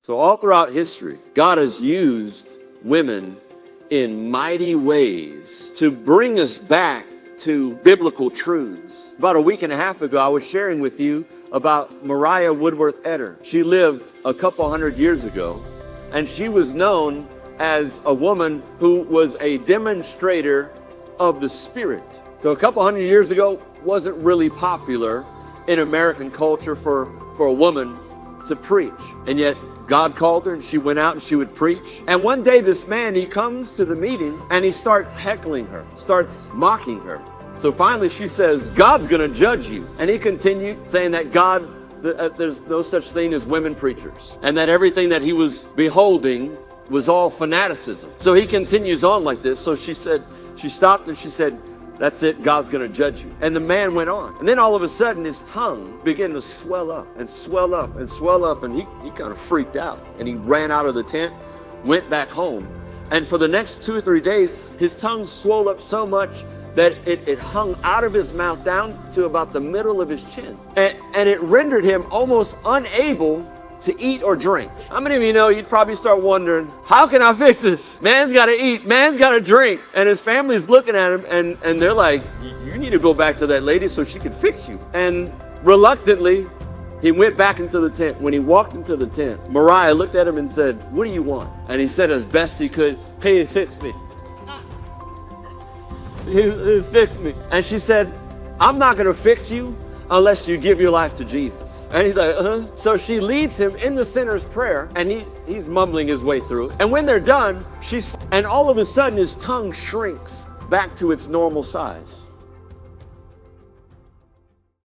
So all throughout history, God has used women in mighty ways to bring us back to biblical truths. About a week and a half ago, I was sharing with you about Maria Woodworth Etter. She lived a couple hundred years ago, and she was known as a woman who was a demonstrator of the Spirit. So a couple hundred years ago, wasn't really popular in American culture for a woman to preach. And yet God called her and she went out and she would preach. And one day this man, he comes to the meeting and he starts heckling her, starts mocking her. So finally she says, God's going to judge you. And he continued saying that there's no such thing as women preachers, and that everything that he was beholding was all fanaticism. So he continues on like this. So she stopped and she said, that's it, God's going to judge you. And the man went on. And then all of a sudden his tongue began to swell up and swell up and swell up. And he kind of freaked out. And he ran out of the tent, went back home. And for the next 2 or 3 days, his tongue swelled up so much that it hung out of his mouth down to about the middle of his chin. And it rendered him almost unable to eat or drink. How many of you know, you'd probably start wondering, how can I fix this? Man's got to eat, man's got to drink. And his family's looking at him and they're like, you need to go back to that lady so she can fix you. And reluctantly, he went back into the tent. When he walked into the tent, Mariah looked at him and said, what do you want? And he said as best he could, he fix me. He fixed me. And she said, I'm not going to fix you unless you give your life to Jesus. And he's like, So she leads him in the sinner's prayer, and he's mumbling his way through it. And when they're done, and all of a sudden his tongue shrinks back to its normal size.